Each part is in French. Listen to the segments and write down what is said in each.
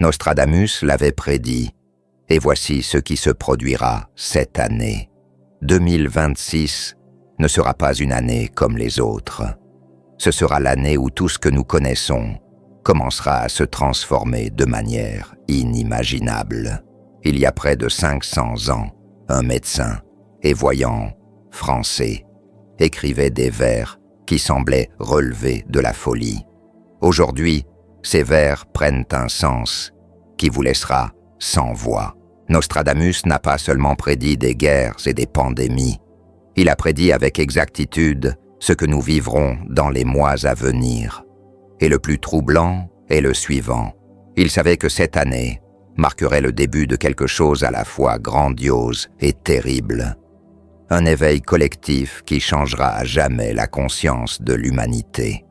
Nostradamus l'avait prédit, et voici ce qui se produira cette année. 2026 ne sera pas une année comme les autres. Ce sera l'année où tout ce que nous connaissons commencera à se transformer de manière inimaginable. Il y a près de 500 ans, un médecin et voyant français écrivait des vers qui semblaient relever de la folie. Aujourd'hui, ces vers prennent un sens qui vous laissera sans voix. Nostradamus n'a pas seulement prédit des guerres et des pandémies, il a prédit avec exactitude ce que nous vivrons dans les mois à venir. Et le plus troublant est le suivant. Il savait que cette année marquerait le début de quelque chose à la fois grandiose et terrible. Un éveil collectif qui changera à jamais la conscience de l'humanité.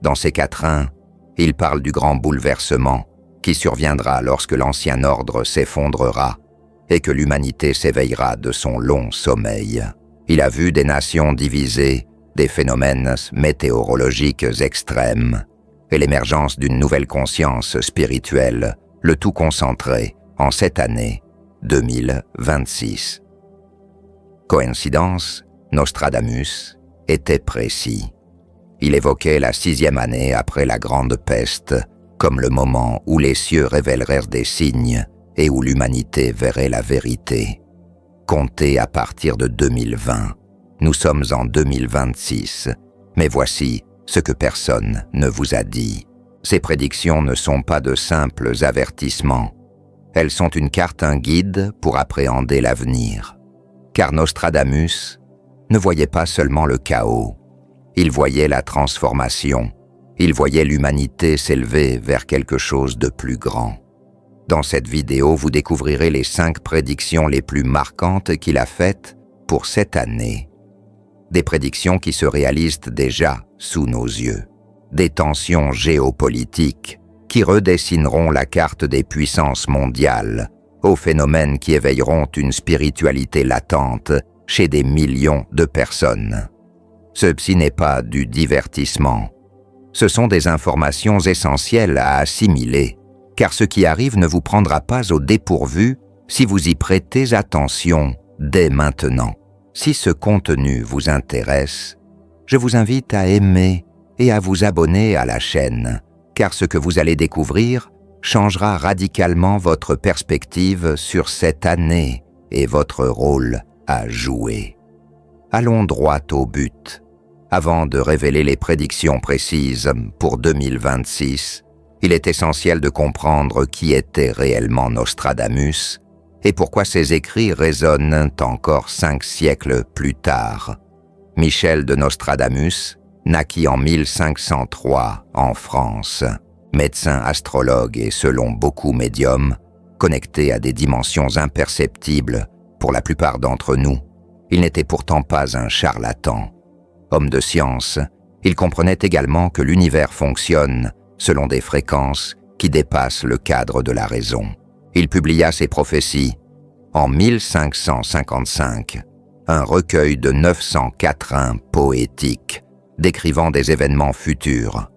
Dans ces quatrains, il parle du grand bouleversement qui surviendra lorsque l'ancien ordre s'effondrera et que l'humanité s'éveillera de son long sommeil. Il a vu des nations divisées, des phénomènes météorologiques extrêmes et l'émergence d'une nouvelle conscience spirituelle, le tout concentré en cette année 2026. Coïncidence, Nostradamus était précis. Il évoquait la 6e année après la Grande Peste comme le moment où les cieux révélèrent des signes et où l'humanité verrait la vérité. Comptez à partir de 2020. Nous sommes en 2026, mais voici ce que personne ne vous a dit. Ces prédictions ne sont pas de simples avertissements. Elles sont une carte, un guide pour appréhender l'avenir. Car Nostradamus ne voyait pas seulement le chaos, il voyait la transformation, il voyait l'humanité s'élever vers quelque chose de plus grand. Dans cette vidéo, vous découvrirez les 5 prédictions les plus marquantes qu'il a faites pour cette année. Des prédictions qui se réalisent déjà sous nos yeux. Des tensions géopolitiques qui redessineront la carte des puissances mondiales, aux phénomènes qui éveilleront une spiritualité latente chez des millions de personnes. Ceci n'est pas du divertissement. Ce sont des informations essentielles à assimiler, car ce qui arrive ne vous prendra pas au dépourvu si vous y prêtez attention dès maintenant. Si ce contenu vous intéresse, je vous invite à aimer et à vous abonner à la chaîne, car ce que vous allez découvrir changera radicalement votre perspective sur cette année et votre rôle à jouer. Allons droit au but. Avant de révéler les prédictions précises pour 2026, il est essentiel de comprendre qui était réellement Nostradamus et pourquoi ses écrits résonnent encore 5 siècles plus tard. Michel de Nostradamus naquit en 1503 en France. Médecin astrologue et selon beaucoup médium, connecté à des dimensions imperceptibles pour la plupart d'entre nous, il n'était pourtant pas un charlatan. Homme de science, il comprenait également que l'univers fonctionne selon des fréquences qui dépassent le cadre de la raison. Il publia ses prophéties en 1555, un recueil de 900 quatrains poétiques décrivant des événements futurs.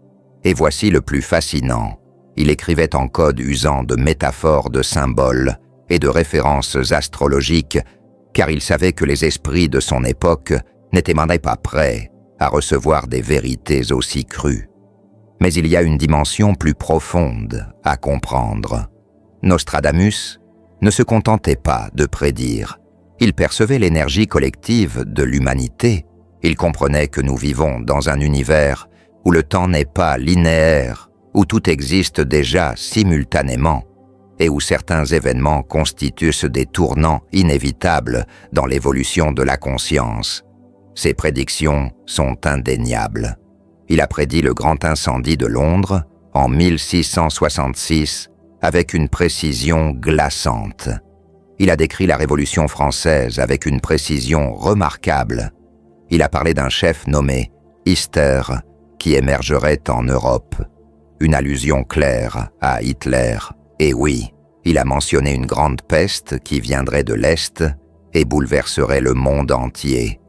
Et voici le plus fascinant, il écrivait en code usant de métaphores, de symboles et de références astrologiques, car il savait que les esprits de son époque n'étaient même pas prêts à recevoir des vérités aussi crues. Mais il y a une dimension plus profonde à comprendre. Nostradamus ne se contentait pas de prédire. Il percevait l'énergie collective de l'humanité. Il comprenait que nous vivons dans un univers où le temps n'est pas linéaire, où tout existe déjà simultanément et où certains événements constituent des tournants inévitables dans l'évolution de la conscience. Ses prédictions sont indéniables. Il a prédit le grand incendie de Londres en 1666 avec une précision glaçante. Il a décrit la Révolution française avec une précision remarquable. Il a parlé d'un chef nommé Hister qui émergerait en Europe. Une allusion claire à Hitler. Et oui, il a mentionné une grande peste qui viendrait de l'Est et bouleverserait le monde entier.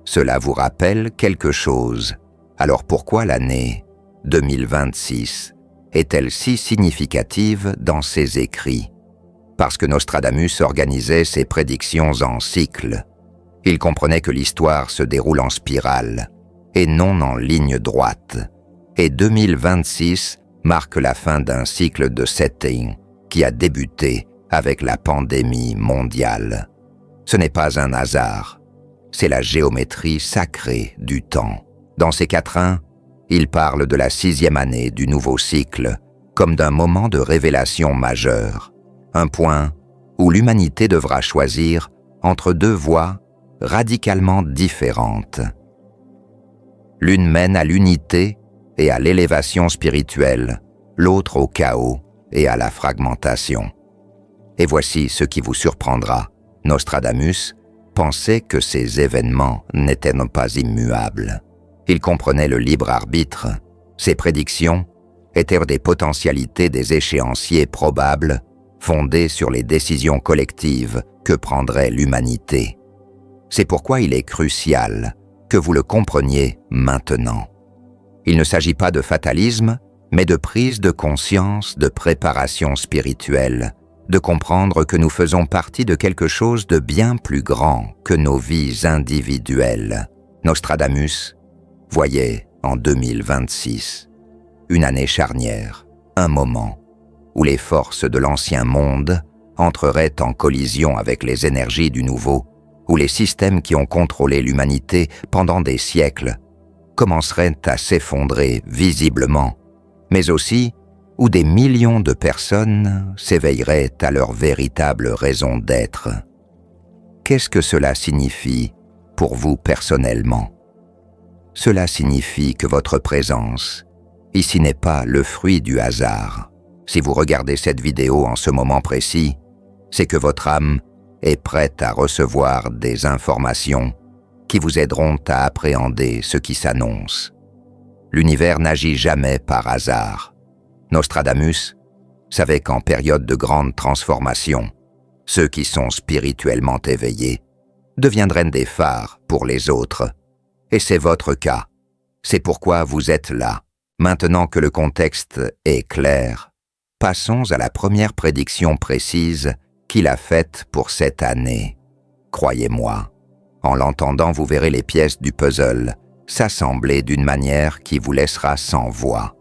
Cela vous rappelle quelque chose? Alors pourquoi l'année 2026 est-elle si significative dans ses écrits? Parce que Nostradamus organisait ses prédictions en cycles. Il comprenait que l'histoire se déroule en spirale, et non en ligne droite. Et 2026 marque la fin d'un cycle de 7 ans qui a débuté avec la pandémie mondiale. Ce n'est pas un hasard, c'est la géométrie sacrée du temps. Dans ces quatrains, il parle de la 6e année du nouveau cycle comme d'un moment de révélation majeure, un point où l'humanité devra choisir entre deux voies radicalement différentes. L'une mène à l'unité et à l'élévation spirituelle, l'autre au chaos et à la fragmentation. Et voici ce qui vous surprendra. Nostradamus pensait que ces événements n'étaient pas immuables. Il comprenait le libre arbitre. Ses prédictions étaient des potentialités des échéanciers probables fondés sur les décisions collectives que prendrait l'humanité. C'est pourquoi il est crucial que vous le compreniez maintenant. Il ne s'agit pas de fatalisme, mais de prise de conscience, de préparation spirituelle, de comprendre que nous faisons partie de quelque chose de bien plus grand que nos vies individuelles. Nostradamus voyait en 2026 une année charnière, un moment où les forces de l'ancien monde entreraient en collision avec les énergies du nouveau, où les systèmes qui ont contrôlé l'humanité pendant des siècles commenceraient à s'effondrer visiblement, mais aussi où des millions de personnes s'éveilleraient à leur véritable raison d'être. Qu'est-ce que cela signifie pour vous personnellement? Cela signifie que votre présence ici n'est pas le fruit du hasard. Si vous regardez cette vidéo en ce moment précis, c'est que votre âme est prête à recevoir des informations qui vous aideront à appréhender ce qui s'annonce. L'univers n'agit jamais par hasard. Nostradamus savait qu'en période de grande transformation, ceux qui sont spirituellement éveillés deviendraient des phares pour les autres. Et c'est votre cas. C'est pourquoi vous êtes là. Maintenant que le contexte est clair, passons à la première prédiction précise qu'il a faite pour cette année. Croyez-moi, en l'entendant, vous verrez les pièces du puzzle s'assembler d'une manière qui vous laissera sans voix.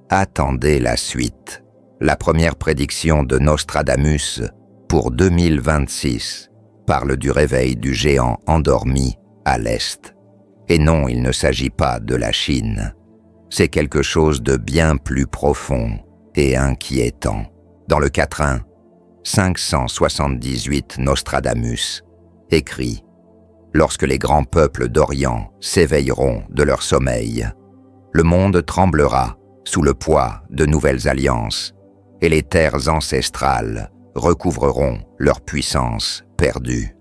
Attendez la suite. La première prédiction de Nostradamus pour 2026 parle du réveil du géant endormi à l'Est. Et non, il ne s'agit pas de la Chine. C'est quelque chose de bien plus profond et inquiétant. Dans le quatrain 578, Nostradamus écrit « Lorsque les grands peuples d'Orient s'éveilleront de leur sommeil, le monde tremblera sous le poids de nouvelles alliances et les terres ancestrales recouvreront leur puissance perdue. »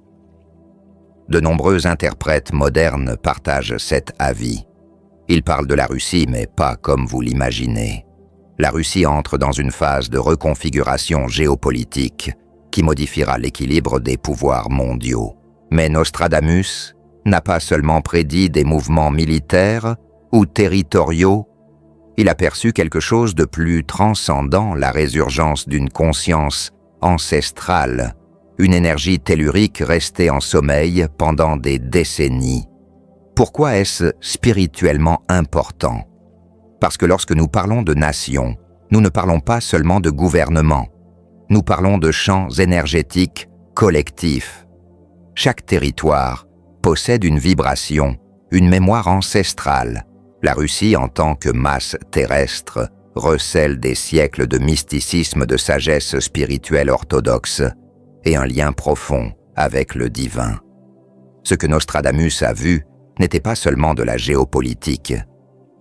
De nombreux interprètes modernes partagent cet avis. Ils parlent de la Russie, mais pas comme vous l'imaginez. La Russie entre dans une phase de reconfiguration géopolitique qui modifiera l'équilibre des pouvoirs mondiaux. Mais Nostradamus n'a pas seulement prédit des mouvements militaires ou territoriaux, il a perçu quelque chose de plus transcendant, la résurgence d'une conscience ancestrale, une énergie tellurique restée en sommeil pendant des décennies. Pourquoi est-ce spirituellement important? Parce que lorsque nous parlons de nation, nous ne parlons pas seulement de gouvernement, nous parlons de champs énergétiques collectifs. Chaque territoire possède une vibration, une mémoire ancestrale. La Russie, en tant que masse terrestre, recèle des siècles de mysticisme, de sagesse spirituelle orthodoxe et un lien profond avec le divin. Ce que Nostradamus a vu n'était pas seulement de la géopolitique,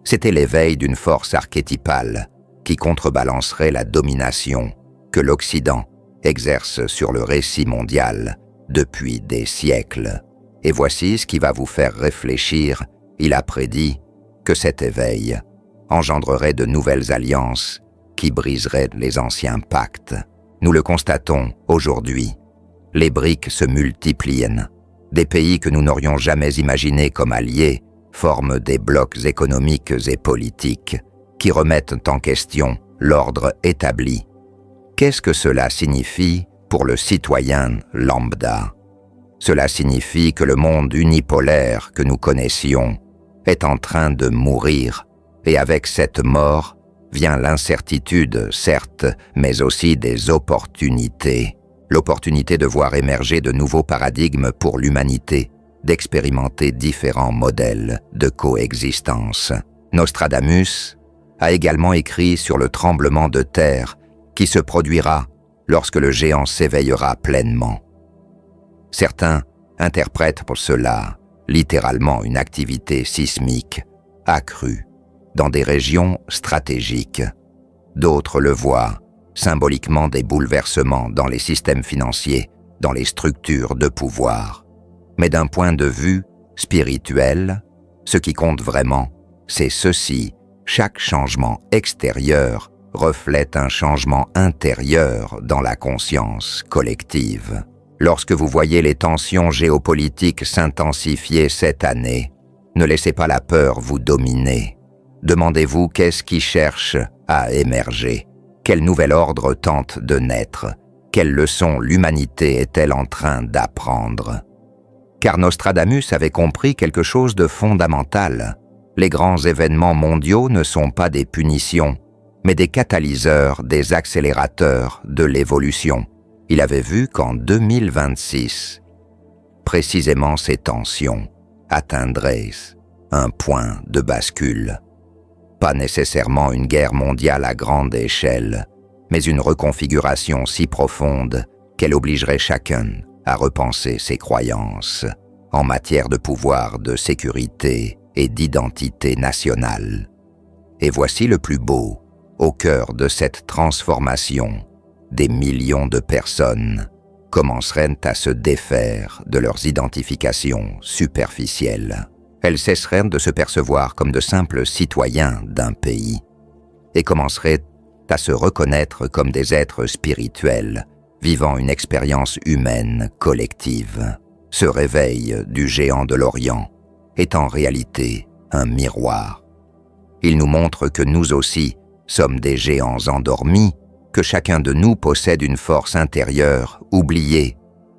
c'était l'éveil d'une force archétypale qui contrebalancerait la domination que l'Occident exerce sur le récit mondial depuis des siècles. Et voici ce qui va vous faire réfléchir. Il a prédit que cet éveil engendrerait de nouvelles alliances qui briseraient les anciens pactes. Nous le constatons aujourd'hui. Les briques se multiplient. Des pays que nous n'aurions jamais imaginés comme alliés forment des blocs économiques et politiques qui remettent en question l'ordre établi. Qu'est-ce que cela signifie pour le citoyen lambda? Cela signifie que le monde unipolaire que nous connaissions est en train de mourir, et avec cette mort vient l'incertitude, certes, mais aussi des opportunités. L'opportunité de voir émerger de nouveaux paradigmes pour l'humanité, d'expérimenter différents modèles de coexistence. Nostradamus a également écrit sur le tremblement de terre qui se produira lorsque le géant s'éveillera pleinement. Certains interprètent pour cela littéralement une activité sismique accrue dans des régions stratégiques. D'autres le voient symboliquement des bouleversements dans les systèmes financiers, dans les structures de pouvoir. Mais d'un point de vue spirituel, ce qui compte vraiment, c'est ceci: chaque changement extérieur reflète un changement intérieur dans la conscience collective. Lorsque vous voyez les tensions géopolitiques s'intensifier cette année, ne laissez pas la peur vous dominer. Demandez-vous qu'est-ce qui cherche à émerger, quel nouvel ordre tente de naître, quelles leçons l'humanité est-elle en train d'apprendre. Car Nostradamus avait compris quelque chose de fondamental. Les grands événements mondiaux ne sont pas des punitions, mais des catalyseurs, des accélérateurs de l'évolution. Il avait vu qu'en 2026, précisément ces tensions atteindraient un point de bascule. Pas nécessairement une guerre mondiale à grande échelle, mais une reconfiguration si profonde qu'elle obligerait chacun à repenser ses croyances en matière de pouvoir, de sécurité et d'identité nationale. Et voici le plus beau: au cœur de cette transformation, des millions de personnes commenceraient à se défaire de leurs identifications superficielles. Elles cesseraient de se percevoir comme de simples citoyens d'un pays et commenceraient à se reconnaître comme des êtres spirituels vivant une expérience humaine collective. Ce réveil du géant de l'Orient est en réalité un miroir. Il nous montre que nous aussi sommes des géants endormis, que chacun de nous possède une force intérieure oubliée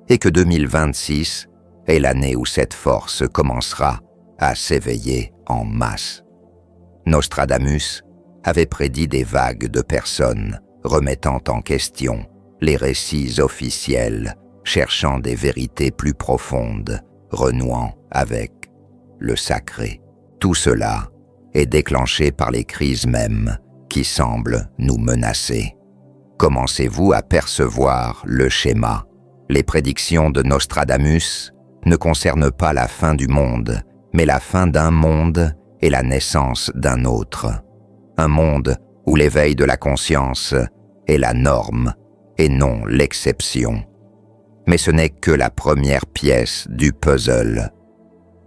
et que 2026 est l'année où cette force commencera à s'éveiller en masse. Nostradamus avait prédit des vagues de personnes remettant en question les récits officiels, cherchant des vérités plus profondes, renouant avec le sacré. Tout cela est déclenché par les crises mêmes qui semblent nous menacer. Commencez-vous à percevoir le schéma? Les prédictions de Nostradamus ne concernent pas la fin du monde, mais la fin d'un monde et la naissance d'un autre. Un monde où l'éveil de la conscience est la norme et non l'exception. Mais ce n'est que la première pièce du puzzle.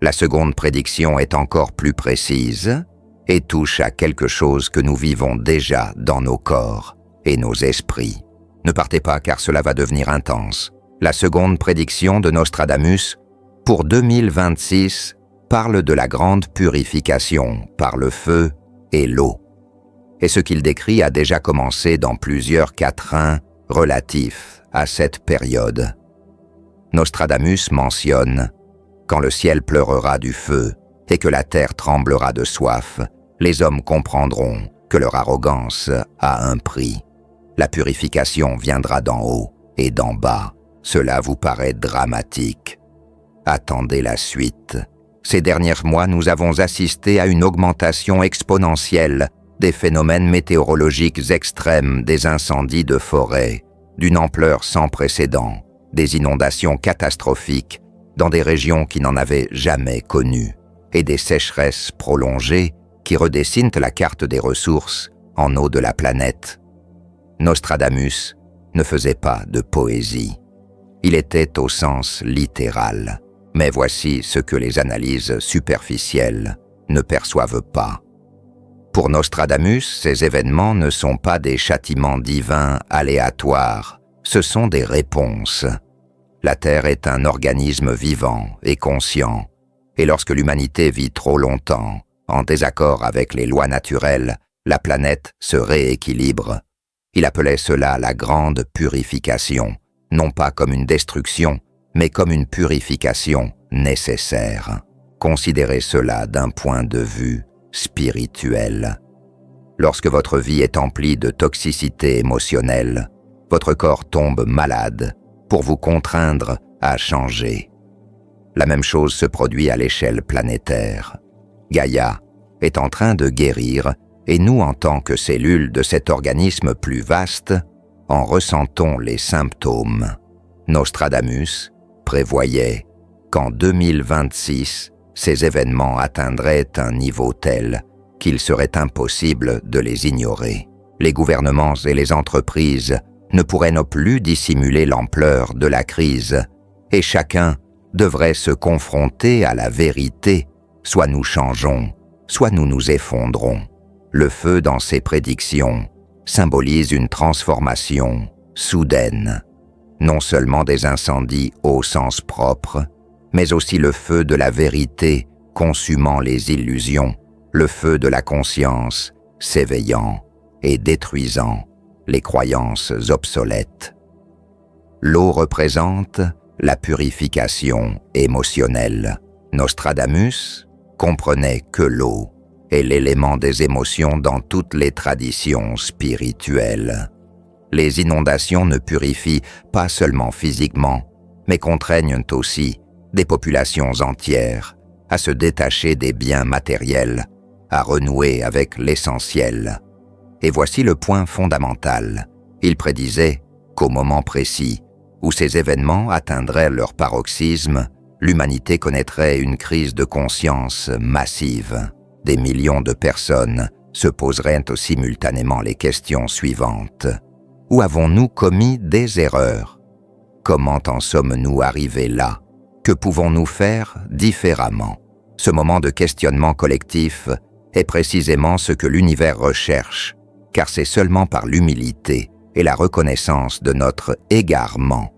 La seconde prédiction est encore plus précise et touche à quelque chose que nous vivons déjà dans nos corps et nos esprits. Ne partez pas car cela va devenir intense. La seconde prédiction de Nostradamus pour 2026 parle de la grande purification par le feu et l'eau. Et ce qu'il décrit a déjà commencé dans plusieurs quatrains relatifs à cette période. Nostradamus mentionne « Quand le ciel pleurera du feu et que la terre tremblera de soif, les hommes comprendront que leur arrogance a un prix. La purification viendra d'en haut et d'en bas. Cela vous paraît dramatique. Attendez la suite. Ces derniers mois, nous avons assisté à une augmentation exponentielle des phénomènes météorologiques extrêmes, des incendies de forêt, d'une ampleur sans précédent, des inondations catastrophiques dans des régions qui n'en avaient jamais connues, et des sécheresses prolongées qui redessinent la carte des ressources en eau de la planète. Nostradamus ne faisait pas de poésie. Il était au sens littéral. Mais voici ce que les analyses superficielles ne perçoivent pas. Pour Nostradamus, ces événements ne sont pas des châtiments divins aléatoires, ce sont des réponses. La Terre est un organisme vivant et conscient, et lorsque l'humanité vit trop longtemps en désaccord avec les lois naturelles, la planète se rééquilibre. Il appelait cela la grande purification, non pas comme une destruction, mais comme une purification nécessaire. Considérez cela d'un point de vue spirituel. Lorsque votre vie est emplie de toxicité émotionnelle, votre corps tombe malade pour vous contraindre à changer. La même chose se produit à l'échelle planétaire. Gaïa est en train de guérir et nous, en tant que cellules de cet organisme plus vaste, en ressentons les symptômes. Nostradamus prévoyait qu'en 2026, ces événements atteindraient un niveau tel qu'il serait impossible de les ignorer. Les gouvernements et les entreprises ne pourraient non plus dissimuler l'ampleur de la crise, et chacun devrait se confronter à la vérité, soit nous changeons, soit nous nous effondrons. Le feu dans ses prédictions symbolise une transformation soudaine, non seulement des incendies au sens propre, mais aussi le feu de la vérité consumant les illusions, le feu de la conscience s'éveillant et détruisant les croyances obsolètes. L'eau représente la purification émotionnelle. Nostradamus comprenait que l'eau est l'élément des émotions dans toutes les traditions spirituelles. Les inondations ne purifient pas seulement physiquement, mais contraignent aussi des populations entières à se détacher des biens matériels, à renouer avec l'essentiel. Et voici le point fondamental. Il prédisait qu'au moment précis où ces événements atteindraient leur paroxysme, l'humanité connaîtrait une crise de conscience massive. Des millions de personnes se poseraient simultanément les questions suivantes. Où avons-nous commis des erreurs? Comment en sommes-nous arrivés là? Que pouvons-nous faire différemment? Ce moment de questionnement collectif est précisément ce que l'univers recherche, car c'est seulement par l'humilité et la reconnaissance de notre égarement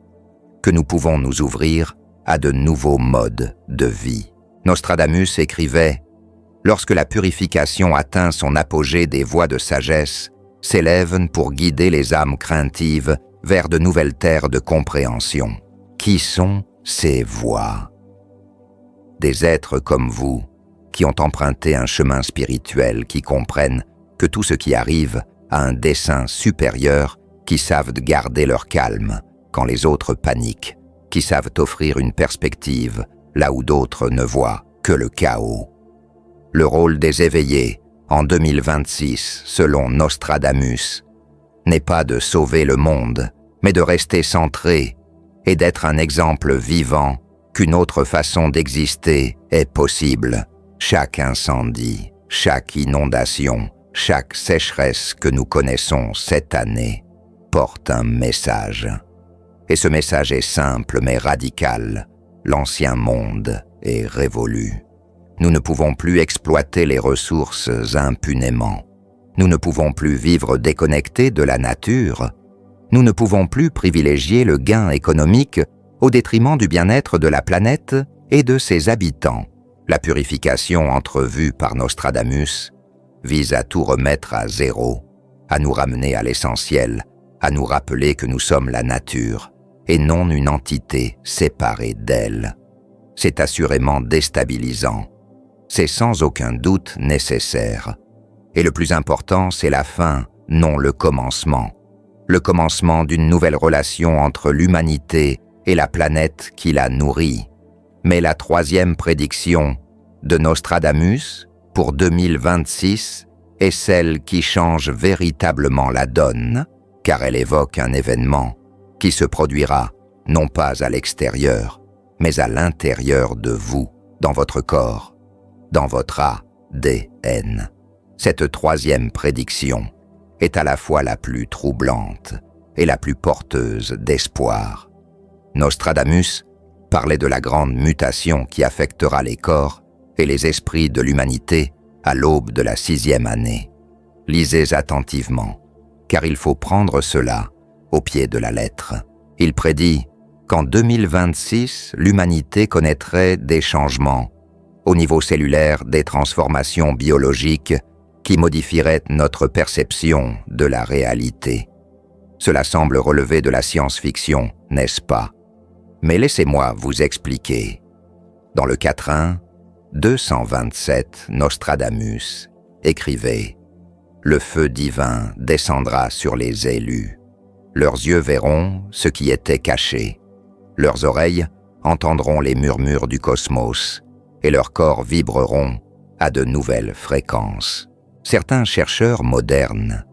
que nous pouvons nous ouvrir à de nouveaux modes de vie. Nostradamus écrivait « Lorsque la purification atteint son apogée, des voies de sagesse s'élèvent pour guider les âmes craintives vers de nouvelles terres de compréhension. » Qui sont ces voies? Des êtres comme vous, qui ont emprunté un chemin spirituel, qui comprennent que tout ce qui arrive a un dessein supérieur, qui savent garder leur calme quand les autres paniquent, qui savent offrir une perspective là où d'autres ne voient que le chaos. Le rôle des éveillés en 2026, selon Nostradamus, n'est pas de sauver le monde, mais de rester centré et d'être un exemple vivant qu'une autre façon d'exister est possible. Chaque incendie, chaque inondation, chaque sécheresse que nous connaissons cette année porte un message. Et ce message est simple mais radical. L'ancien monde est révolu. Nous ne pouvons plus exploiter les ressources impunément. Nous ne pouvons plus vivre déconnectés de la nature. Nous ne pouvons plus privilégier le gain économique au détriment du bien-être de la planète et de ses habitants. La purification entrevue par Nostradamus vise à tout remettre à zéro, à nous ramener à l'essentiel, à nous rappeler que nous sommes la nature et non une entité séparée d'elle. C'est assurément déstabilisant. C'est sans aucun doute nécessaire. Et le plus important, c'est la fin, non le commencement. Le commencement d'une nouvelle relation entre l'humanité et la planète qui la nourrit. Mais la troisième prédiction de Nostradamus pour 2026 est celle qui change véritablement la donne, car elle évoque un événement qui se produira non pas à l'extérieur, mais à l'intérieur de vous, dans votre corps, dans votre ADN. Cette troisième prédiction est à la fois la plus troublante et la plus porteuse d'espoir. Nostradamus parlait de la grande mutation qui affectera les corps et les esprits de l'humanité à l'aube de la 6e année. Lisez attentivement, car il faut prendre cela au pied de la lettre. Il prédit qu'en 2026, l'humanité connaîtrait des changements au niveau cellulaire, des transformations biologiques qui modifierait notre perception de la réalité. Cela semble relever de la science-fiction, n'est-ce pas? Mais laissez-moi vous expliquer. Dans le quatrain 227, Nostradamus écrivait « Le feu divin descendra sur les élus. Leurs yeux verront ce qui était caché. Leurs oreilles entendront les murmures du cosmos et leurs corps vibreront à de nouvelles fréquences. » Certains chercheurs modernes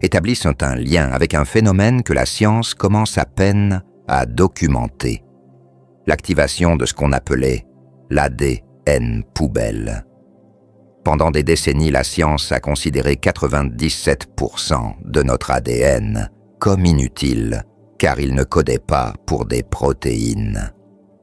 établissent un lien avec un phénomène que la science commence à peine à documenter. L'activation de ce qu'on appelait l'ADN poubelle. Pendant des décennies, la science a considéré 97% de notre ADN comme inutile, car il ne codait pas pour des protéines.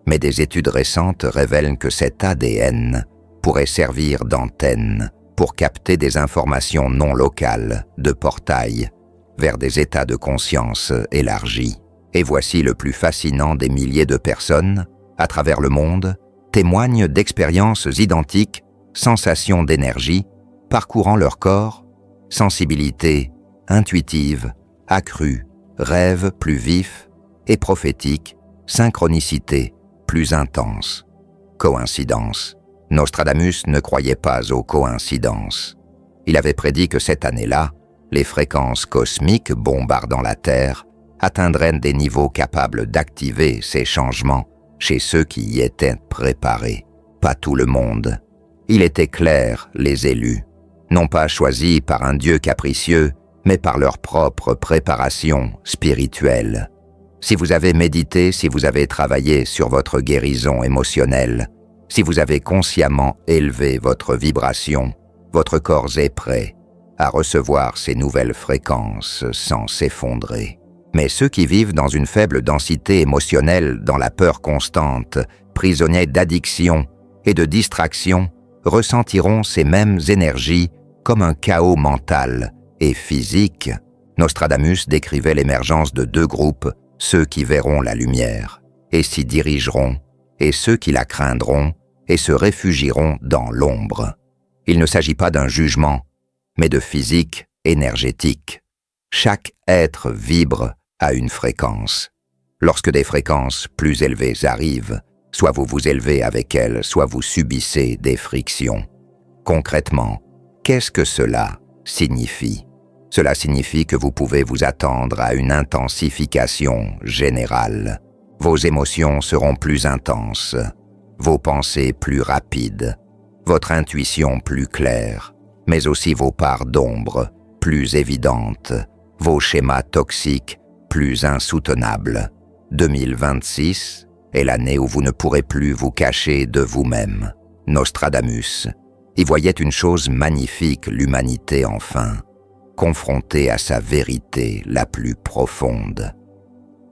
Mais des études récentes révèlent que cet ADN pourrait servir d'antenne pour capter des informations non locales de portail vers des états de conscience élargis. Et voici le plus fascinant des milliers de personnes, à travers le monde, témoignent d'expériences identiques, sensations d'énergie, parcourant leur corps, sensibilité intuitive, accrue, rêve plus vif et prophétique, synchronicité plus intense. Coïncidence. Nostradamus ne croyait pas aux coïncidences. Il avait prédit que cette année-là, les fréquences cosmiques bombardant la Terre atteindrait des niveaux capables d'activer ces changements chez ceux qui y étaient préparés. Pas tout le monde. Il était clair, les élus, non pas choisis par un Dieu capricieux, mais par leur propre préparation spirituelle. Si vous avez médité, si vous avez travaillé sur votre guérison émotionnelle, si vous avez consciemment élevé votre vibration, votre corps est prêt à recevoir ces nouvelles fréquences sans s'effondrer. Mais ceux qui vivent dans une faible densité émotionnelle, dans la peur constante, prisonniers d'addiction et de distraction, ressentiront ces mêmes énergies comme un chaos mental et physique. Nostradamus décrivait l'émergence de deux groupes, ceux qui verront la lumière et s'y dirigeront, et ceux qui la craindront et se réfugieront dans l'ombre. Il ne s'agit pas d'un jugement, mais de physique énergétique. Chaque être vibre à une fréquence. Lorsque des fréquences plus élevées arrivent, soit vous vous élevez avec elles, soit vous subissez des frictions. Concrètement, qu'est-ce que cela signifie? Cela signifie que vous pouvez vous attendre à une intensification générale. Vos émotions seront plus intenses, vos pensées plus rapides, votre intuition plus claire, mais aussi vos parts d'ombre plus évidentes, vos schémas toxiques plus insoutenables. 2026 est l'année où vous ne pourrez plus vous cacher de vous-même. Nostradamus y voyait une chose magnifique, l'humanité enfin, confrontée à sa vérité la plus profonde.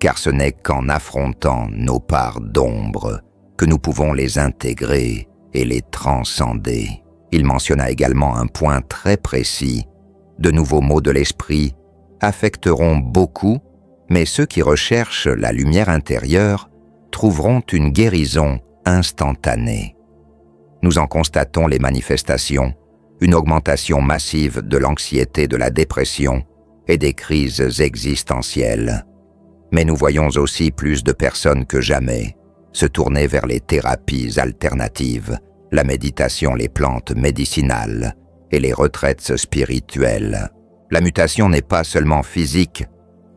Car ce n'est qu'en affrontant nos parts d'ombre que nous pouvons les intégrer et les transcender. Il mentionna également un point très précis. De nouveaux mots de l'esprit affecteront beaucoup, mais ceux qui recherchent la lumière intérieure trouveront une guérison instantanée. Nous en constatons les manifestations, une augmentation massive de l'anxiété, de la dépression et des crises existentielles. Mais nous voyons aussi plus de personnes que jamais se tourner vers les thérapies alternatives, la méditation, les plantes médicinales et les retraites spirituelles. La mutation n'est pas seulement physique,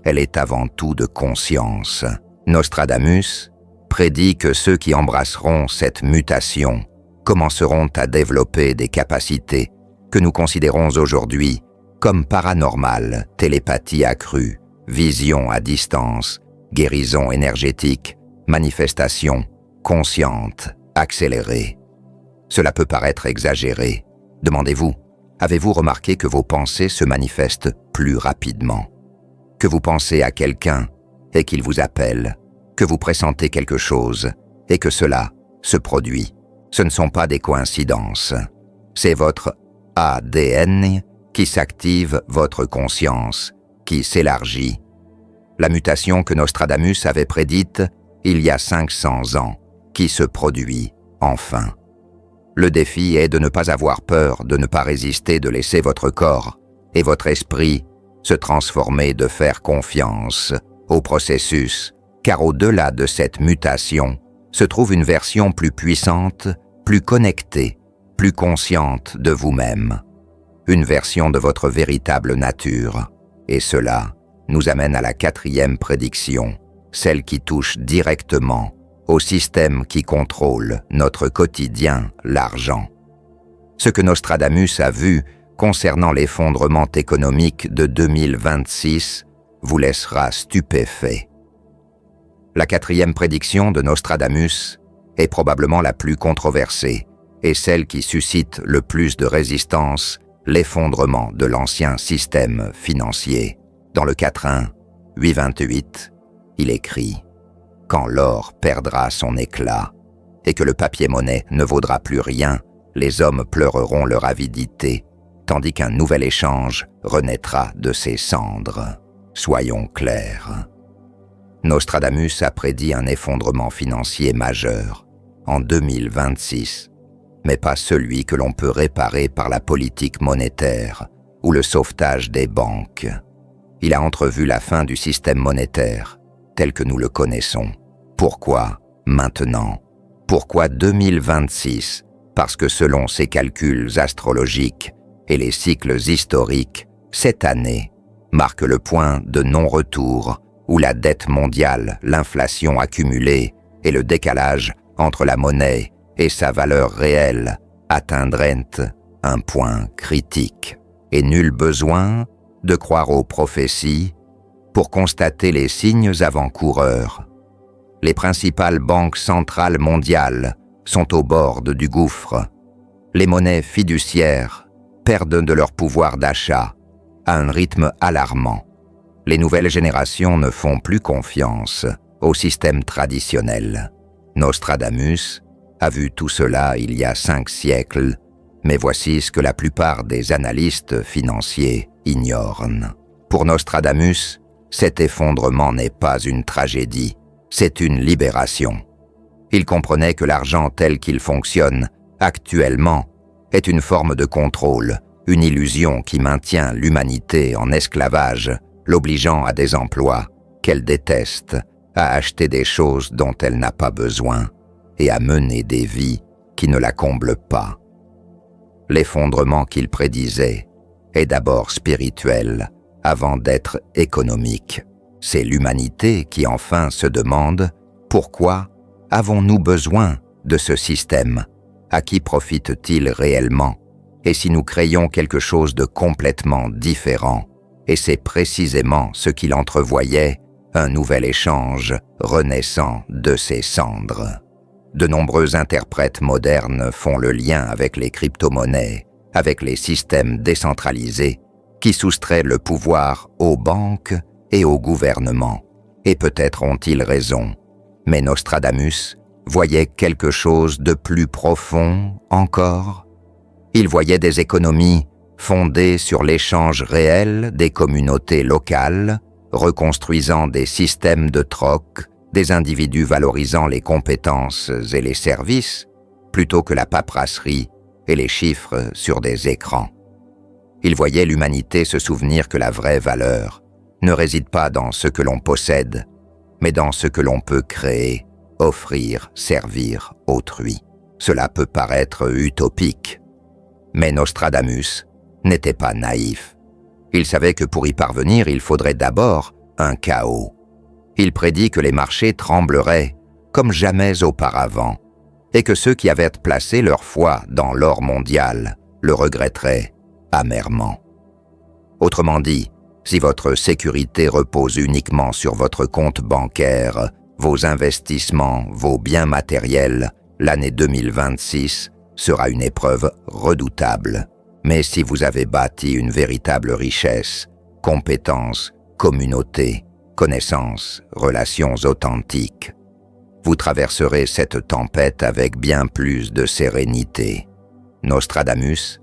elle est avant tout de conscience. Nostradamus prédit que ceux qui embrasseront cette mutation commenceront à développer des capacités que nous considérons aujourd'hui comme paranormales, télépathie accrue, vision à distance, guérison énergétique, manifestation consciente, accélérée. Cela peut paraître exagéré. Demandez-vous, avez-vous remarqué que vos pensées se manifestent plus rapidement? Que vous pensez à quelqu'un et qu'il vous appelle, que vous pressentez quelque chose et que cela se produit. Ce ne sont pas des coïncidences. C'est votre ADN qui s'active, votre conscience qui s'élargit. La mutation que Nostradamus avait prédite il y a 500 ans, qui se produit enfin. Le défi est de ne pas avoir peur, de ne pas résister, de laisser votre corps et votre esprit se transformer, de faire confiance au processus, car au-delà de cette mutation se trouve une version plus puissante, plus connectée, plus consciente de vous-même, une version de votre véritable nature. Et cela nous amène à la 4e prédiction, celle qui touche directement au système qui contrôle notre quotidien, l'argent. Ce que Nostradamus a vu concernant l'effondrement économique de 2026 vous laissera stupéfait. La 4e prédiction de Nostradamus est probablement la plus controversée et celle qui suscite le plus de résistance, l'effondrement de l'ancien système financier. Dans le 4.1, 8.28, il écrit « Quand l'or perdra son éclat et que le papier-monnaie ne vaudra plus rien, les hommes pleureront leur avidité, tandis qu'un nouvel échange renaîtra de ses cendres. » Soyons clairs. Nostradamus a prédit un effondrement financier majeur en 2026, mais pas celui que l'on peut réparer par la politique monétaire ou le sauvetage des banques. Il a entrevu la fin du système monétaire tel que nous le connaissons. Pourquoi maintenant? Pourquoi 2026? Parce que selon ses calculs astrologiques et les cycles historiques, cette année marque le point de non-retour où la dette mondiale, l'inflation accumulée et le décalage entre la monnaie et sa valeur réelle atteindront un point critique. Et nul besoin de croire aux prophéties pour constater les signes avant-coureurs. Les principales banques centrales mondiales sont au bord du gouffre. Les monnaies fiduciaires perdent de leur pouvoir d'achat à un rythme alarmant. Les nouvelles générations ne font plus confiance au système traditionnel. Nostradamus a vu tout cela il y a 5 siècles, mais voici ce que la plupart des analystes financiers ignorent. Pour Nostradamus, cet effondrement n'est pas une tragédie, c'est une libération. Il comprenait que l'argent tel qu'il fonctionne actuellement est une forme de contrôle, une illusion qui maintient l'humanité en esclavage, l'obligeant à des emplois qu'elle déteste, à acheter des choses dont elle n'a pas besoin et à mener des vies qui ne la comblent pas. L'effondrement qu'il prédisait est d'abord spirituel avant d'être économique. C'est l'humanité qui enfin se demande pourquoi avons-nous besoin de ce système? À qui profite-t-il réellement? Et si nous créons quelque chose de complètement différent? Et c'est précisément ce qu'il entrevoyait, un nouvel échange renaissant de ses cendres. De nombreux interprètes modernes font le lien avec les crypto-monnaies, avec les systèmes décentralisés qui soustraient le pouvoir aux banques et au gouvernement. Et peut-être ont-ils raison, mais Nostradamus voyait quelque chose de plus profond encore. Il voyait des économies fondées sur l'échange réel des communautés locales, reconstruisant des systèmes de troc, des individus valorisant les compétences et les services, plutôt que la paperasserie et les chiffres sur des écrans. Il voyait l'humanité se souvenir que la vraie valeur ne réside pas dans ce que l'on possède, mais dans ce que l'on peut créer, offrir, servir autrui. Cela peut paraître utopique, mais Nostradamus n'était pas naïf. Il savait que pour y parvenir, il faudrait d'abord un chaos. Il prédit que les marchés trembleraient comme jamais auparavant et que ceux qui avaient placé leur foi dans l'or mondial le regretteraient amèrement. Autrement dit, si votre sécurité repose uniquement sur votre compte bancaire, vos investissements, vos biens matériels, l'année 2026 sera une épreuve redoutable. Mais si vous avez bâti une véritable richesse, compétences, communauté, connaissances, relations authentiques, vous traverserez cette tempête avec bien plus de sérénité. Nostradamus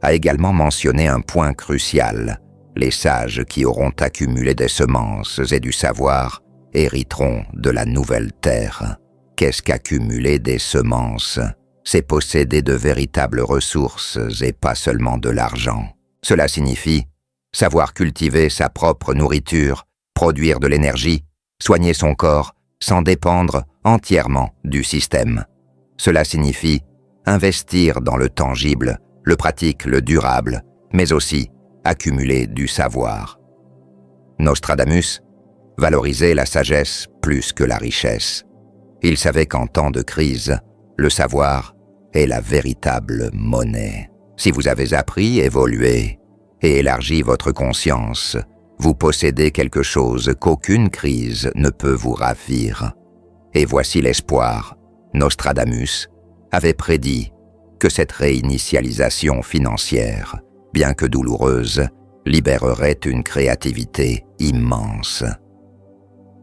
a également mentionné un point crucial. Les sages qui auront accumulé des semences et du savoir hériteront de la nouvelle terre. Qu'est-ce qu'accumuler des semences? c'est posséder de véritables ressources et pas seulement de l'argent. Cela signifie savoir cultiver sa propre nourriture, produire de l'énergie, soigner son corps sans dépendre entièrement du système. Cela signifie investir dans le tangible, le pratique, le durable, mais aussi accumuler du savoir. Nostradamus valorisait la sagesse plus que la richesse. Il savait qu'en temps de crise, le savoir est la véritable monnaie. Si vous avez appris, évolué et élargi votre conscience, vous possédez quelque chose qu'aucune crise ne peut vous ravir. Et voici l'espoir. Nostradamus avait prédit que cette réinitialisation financière, bien que douloureuse, libérerait une créativité immense.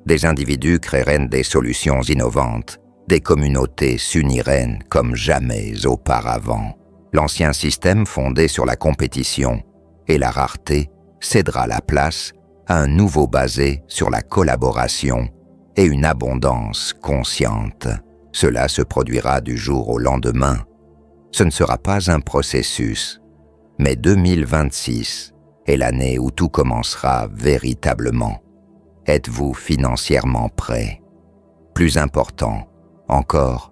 Des individus créeraient des solutions innovantes, des communautés s'uniraient comme jamais auparavant. L'ancien système fondé sur la compétition et la rareté cédera la place à un nouveau basé sur la collaboration et une abondance consciente. Cela se produira du jour au lendemain. Ce ne sera pas un processus, mais 2026 est l'année où tout commencera véritablement. Êtes-vous financièrement prêt? Plus important encore,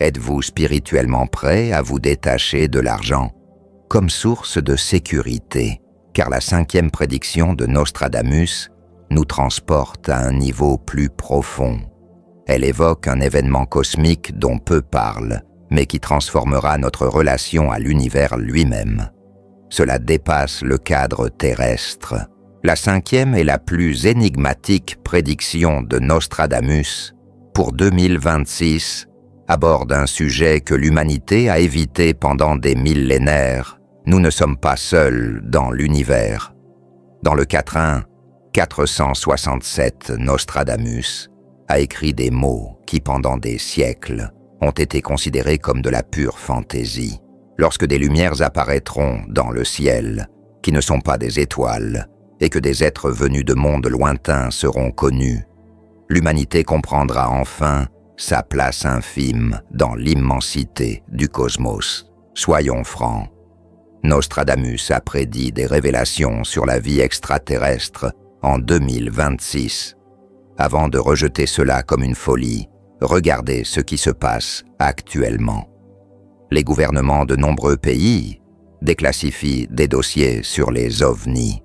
êtes-vous spirituellement prêt à vous détacher de l'argent comme source de sécurité? Car la 5e prédiction de Nostradamus nous transporte à un niveau plus profond. Elle évoque un événement cosmique dont peu parlent, mais qui transformera notre relation à l'univers lui-même. Cela dépasse le cadre terrestre. La 5e et la plus énigmatique prédiction de Nostradamus pour 2026 aborde un sujet que l'humanité a évité pendant des millénaires. Nous ne sommes pas seuls dans l'univers. Dans le quatrain 467, Nostradamus a écrit des mots qui, pendant des siècles, ont été considérés comme de la pure fantaisie. Lorsque des lumières apparaîtront dans le ciel, qui ne sont pas des étoiles, et que des êtres venus de mondes lointains seront connus, l'humanité comprendra enfin sa place infime dans l'immensité du cosmos. Soyons francs. Nostradamus a prédit des révélations sur la vie extraterrestre en 2026. Avant de rejeter cela comme une folie, regardez ce qui se passe actuellement. Les gouvernements de nombreux pays déclassifient des dossiers sur les ovnis.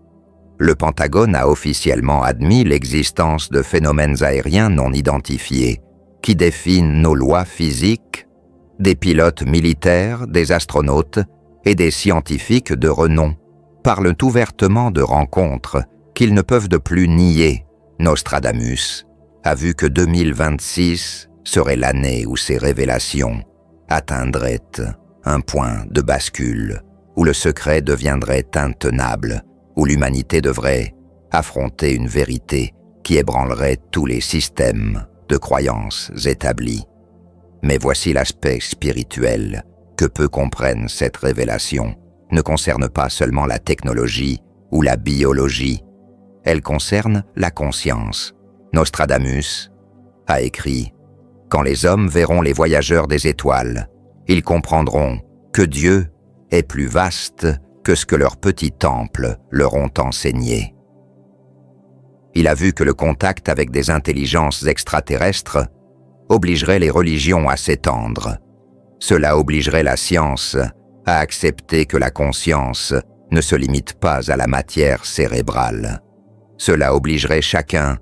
Le Pentagone a officiellement admis l'existence de phénomènes aériens non identifiés qui défient nos lois physiques. Des pilotes militaires, des astronautes et des scientifiques de renom parlent ouvertement de rencontres qu'ils ne peuvent de plus nier. Nostradamus a vu que 2026 serait l'année où ces révélations atteindraient un point de bascule, où le secret deviendrait intenable, où l'humanité devrait affronter une vérité qui ébranlerait tous les systèmes de croyances établis. Mais voici l'aspect spirituel que peu comprennent cette révélation. Ne concerne pas seulement la technologie ou la biologie, elle concerne la conscience. Nostradamus a écrit « Quand les hommes verront les voyageurs des étoiles, ils comprendront que Dieu est plus vaste que ce que leurs petits temples leur ont enseigné. » Il a vu que le contact avec des intelligences extraterrestres obligerait les religions à s'étendre. Cela obligerait la science à accepter que la conscience ne se limite pas à la matière cérébrale. Cela obligerait chacun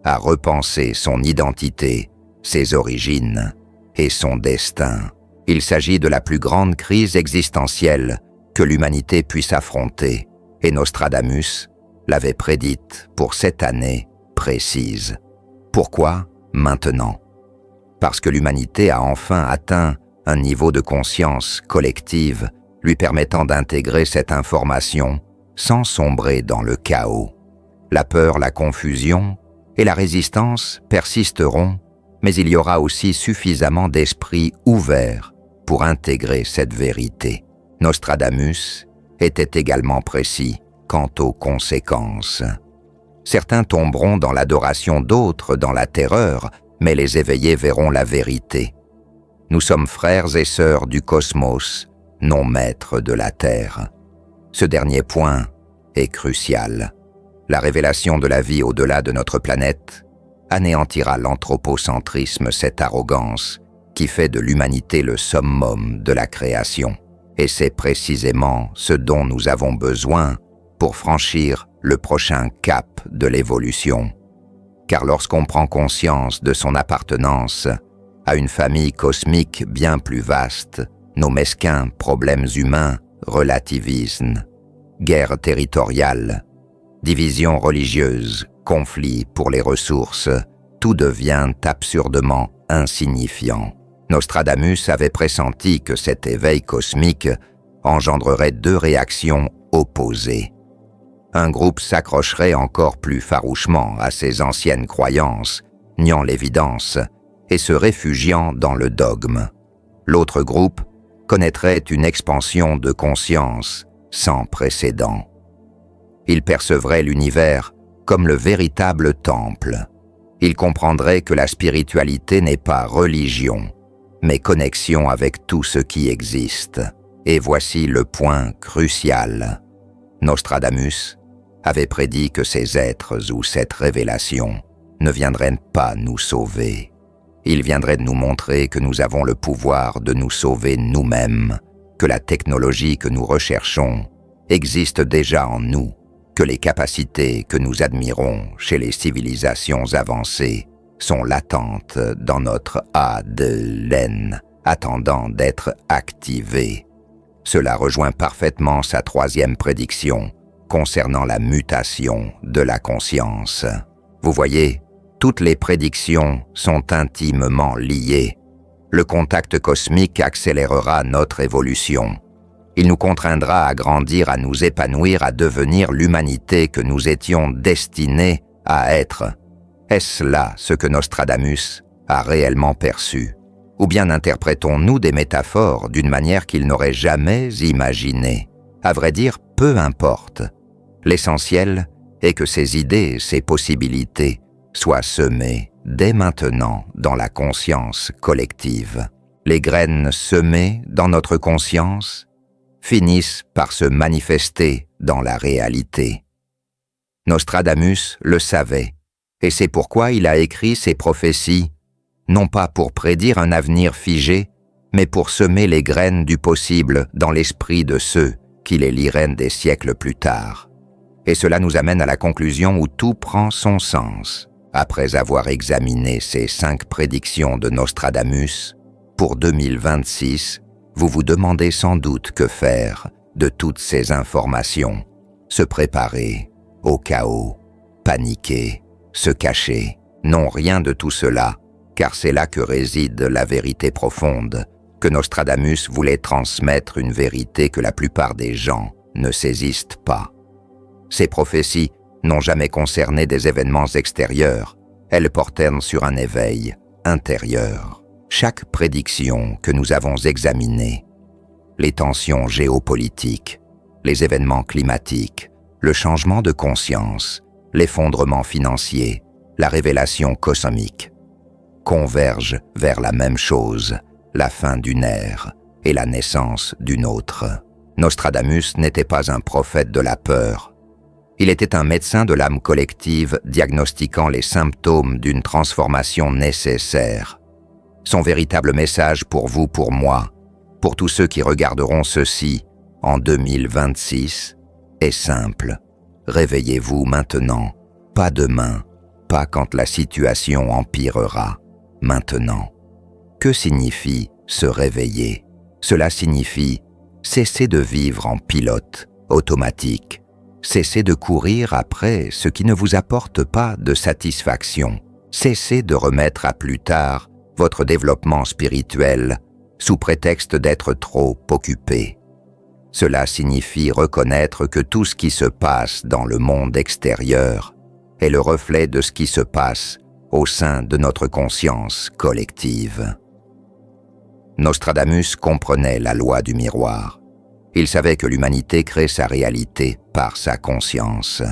à repenser son identité, ses origines et son destin. Il s'agit de la plus grande crise existentielle que l'humanité puisse affronter, et Nostradamus l'avait prédite pour cette année précise. Pourquoi maintenant? Parce que l'humanité a enfin atteint un niveau de conscience collective lui permettant d'intégrer cette information sans sombrer dans le chaos. La peur, la confusion et la résistance persisteront, mais il y aura aussi suffisamment d'esprits ouverts pour intégrer cette vérité. Nostradamus était également précis quant aux conséquences. Certains tomberont dans l'adoration, d'autres dans la terreur, mais les éveillés verront la vérité. Nous sommes frères et sœurs du cosmos, non maîtres de la Terre. Ce dernier point est crucial. La révélation de la vie au-delà de notre planète anéantira l'anthropocentrisme, cette arrogance qui fait de l'humanité le summum de la création. Et c'est précisément ce dont nous avons besoin pour franchir le prochain cap de l'évolution. Car lorsqu'on prend conscience de son appartenance à une famille cosmique bien plus vaste, nos mesquins problèmes humains relativisent. Guerre territoriale, division religieuse, conflits pour les ressources, tout devient absurdement insignifiant. Nostradamus avait pressenti que cet éveil cosmique engendrerait deux réactions opposées. Un groupe s'accrocherait encore plus farouchement à ses anciennes croyances, niant l'évidence et se réfugiant dans le dogme. L'autre groupe connaîtrait une expansion de conscience sans précédent. Il percevrait l'univers comme le véritable temple. Il comprendrait que la spiritualité n'est pas religion, mais connexion avec tout ce qui existe. Et voici le point crucial. Nostradamus avait prédit que ces êtres ou cette révélation ne viendraient pas nous sauver. Ils viendraient nous montrer que nous avons le pouvoir de nous sauver nous-mêmes, que la technologie que nous recherchons existe déjà en nous, que les capacités que nous admirons chez les civilisations avancées sont latentes dans notre ADN, attendant d'être activées. Cela rejoint parfaitement sa troisième prédiction concernant la mutation de la conscience. Vous voyez, toutes les prédictions sont intimement liées. Le contact cosmique accélérera notre évolution. Il nous contraindra à grandir, à nous épanouir, à devenir l'humanité que nous étions destinés à être. Est-ce là ce que Nostradamus a réellement perçu? Ou bien interprétons-nous des métaphores d'une manière qu'il n'aurait jamais imaginée? À vrai dire, peu importe. L'essentiel est que ces idées, ces possibilités, soient semées dès maintenant dans la conscience collective. Les graines semées dans notre conscience finissent par se manifester dans la réalité. Nostradamus le savait, et c'est pourquoi il a écrit ses prophéties, non pas pour prédire un avenir figé, mais pour semer les graines du possible dans l'esprit de ceux qui les liraient des siècles plus tard. Et cela nous amène à la conclusion où tout prend son sens. Après avoir examiné ces 5 prédictions de Nostradamus, pour 2026, vous vous demandez sans doute que faire de toutes ces informations. Se préparer au chaos, paniquer, se cacher. Non, rien de tout cela, car c'est là que réside la vérité profonde, que Nostradamus voulait transmettre, une vérité que la plupart des gens ne saisissent pas. Ces prophéties n'ont jamais concerné des événements extérieurs, elles portèrent sur un éveil intérieur. Chaque prédiction que nous avons examinée, les tensions géopolitiques, les événements climatiques, le changement de conscience, l'effondrement financier, la révélation cosmique, convergent vers la même chose, la fin d'une ère et la naissance d'une autre. Nostradamus n'était pas un prophète de la peur. Il était un médecin de l'âme collective diagnostiquant les symptômes d'une transformation nécessaire. Son véritable message pour vous, pour moi, pour tous ceux qui regarderont ceci en 2026 est simple. Réveillez-vous maintenant, pas demain, pas quand la situation empirera, maintenant. Que signifie se réveiller? Cela signifie cesser de vivre en pilote automatique, cesser de courir après ce qui ne vous apporte pas de satisfaction, cesser de remettre à plus tard votre développement spirituel sous prétexte d'être trop occupé. Cela signifie reconnaître que tout ce qui se passe dans le monde extérieur est le reflet de ce qui se passe au sein de notre conscience collective. Nostradamus comprenait la loi du miroir. Il savait que l'humanité crée sa réalité par sa conscience.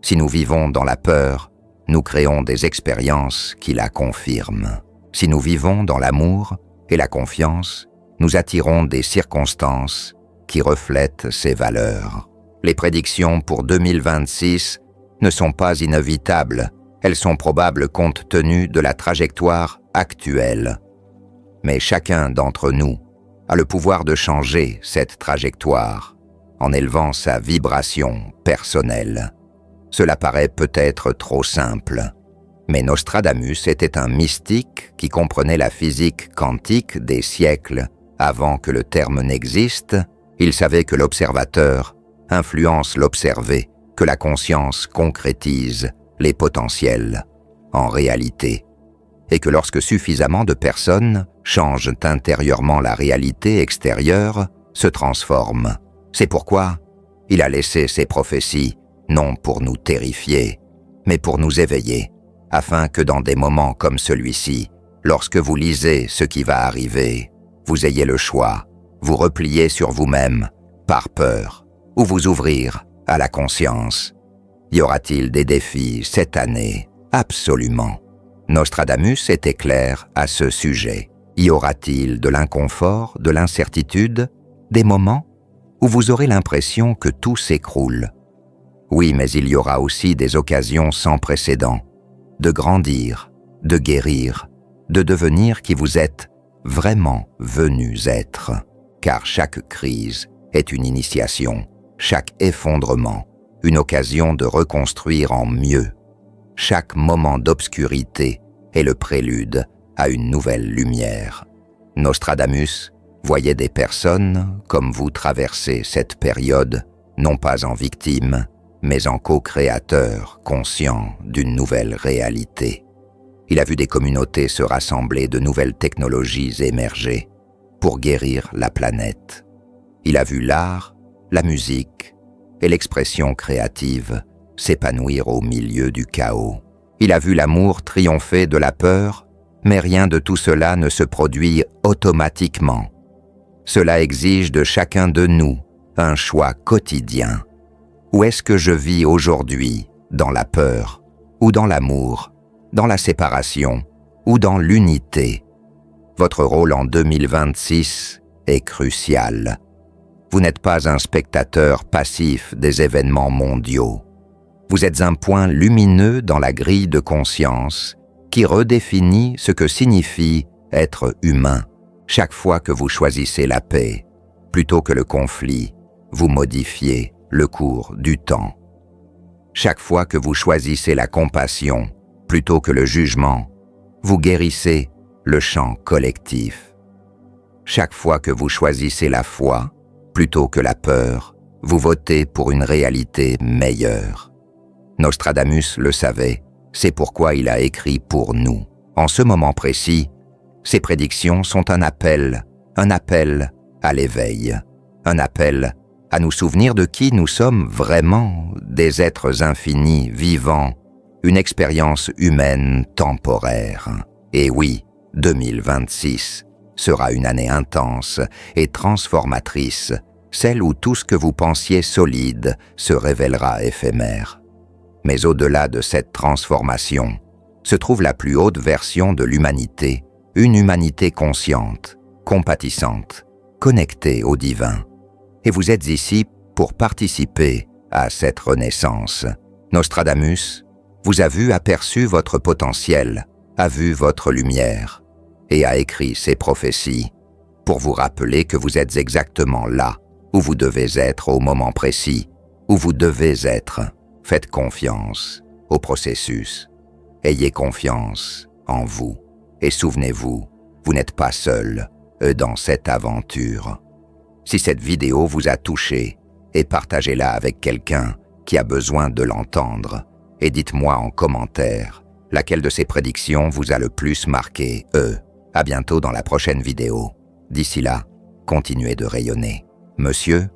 Si nous vivons dans la peur, nous créons des expériences qui la confirment. Si nous vivons dans l'amour, Et la confiance, nous attirons des circonstances qui reflètent ces valeurs. Les prédictions pour 2026 ne sont pas inévitables, elles sont probables compte tenu de la trajectoire actuelle. Mais chacun d'entre nous a le pouvoir de changer cette trajectoire en élevant sa vibration personnelle. Cela paraît peut-être trop simple, mais Nostradamus était un mystique qui comprenait la physique quantique des siècles avant que le terme n'existe. Il savait que l'observateur influence l'observé, que la conscience concrétise les potentiels en réalité, et que lorsque suffisamment de personnes changent intérieurement la réalité extérieure, se transforment. C'est pourquoi il a laissé ses prophéties, non pour nous terrifier, mais pour nous éveiller, afin que dans des moments comme celui-ci, lorsque vous lisez ce qui va arriver, vous ayez le choix, vous replier sur vous-même, par peur, ou vous ouvrir à la conscience. Y aura-t-il des défis cette année? Absolument. Nostradamus était clair à ce sujet. Y aura-t-il de l'inconfort, de l'incertitude, des moments où vous aurez l'impression que tout s'écroule? Oui, mais il y aura aussi des occasions sans précédent, de grandir, de guérir, de devenir qui vous êtes vraiment venus être. Car chaque crise est une initiation, chaque effondrement, une occasion de reconstruire en mieux. Chaque moment d'obscurité est le prélude à une nouvelle lumière. Nostradamus voyait des personnes comme vous traverser cette période, non pas en victime, mais en co-créateur conscient d'une nouvelle réalité. Il a vu des communautés se rassembler, de nouvelles technologies émerger pour guérir la planète. Il a vu l'art, la musique et l'expression créative s'épanouir au milieu du chaos. Il a vu l'amour triompher de la peur, mais rien de tout cela ne se produit automatiquement. Cela exige de chacun de nous un choix quotidien. Où est-ce que je vis aujourd'hui, dans la peur, ou dans l'amour, dans la séparation, ou dans l'unité? Votre rôle en 2026 est crucial. Vous n'êtes pas un spectateur passif des événements mondiaux. Vous êtes un point lumineux dans la grille de conscience qui redéfinit ce que signifie être humain. Chaque fois que vous choisissez la paix, plutôt que le conflit, vous modifiez le cours du temps. Chaque fois que vous choisissez la compassion, plutôt que le jugement, vous guérissez le champ collectif. Chaque fois que vous choisissez la foi, plutôt que la peur, vous votez pour une réalité meilleure. Nostradamus le savait, c'est pourquoi il a écrit pour nous. En ce moment précis, ces prédictions sont un appel à l'éveil, un appel à nous souvenir de qui nous sommes vraiment, des êtres infinis, vivants, une expérience humaine temporaire. Et oui, 2026 sera une année intense et transformatrice, celle où tout ce que vous pensiez solide se révélera éphémère. Mais au-delà de cette transformation, se trouve la plus haute version de l'humanité, une humanité consciente, compatissante, connectée au divin. Et vous êtes ici pour participer à cette renaissance. Nostradamus vous a vu, aperçu votre potentiel, a vu votre lumière et a écrit ses prophéties pour vous rappeler que vous êtes exactement là où vous devez être au moment précis, où vous devez être. Faites confiance au processus. Ayez confiance en vous. Et souvenez-vous, vous n'êtes pas seul dans cette aventure. Si cette vidéo vous a touché, et partagez-la avec quelqu'un qui a besoin de l'entendre. Et dites-moi en commentaire laquelle de ces prédictions vous a le plus marqué. À bientôt dans la prochaine vidéo. D'ici là, continuez de rayonner. Monsieur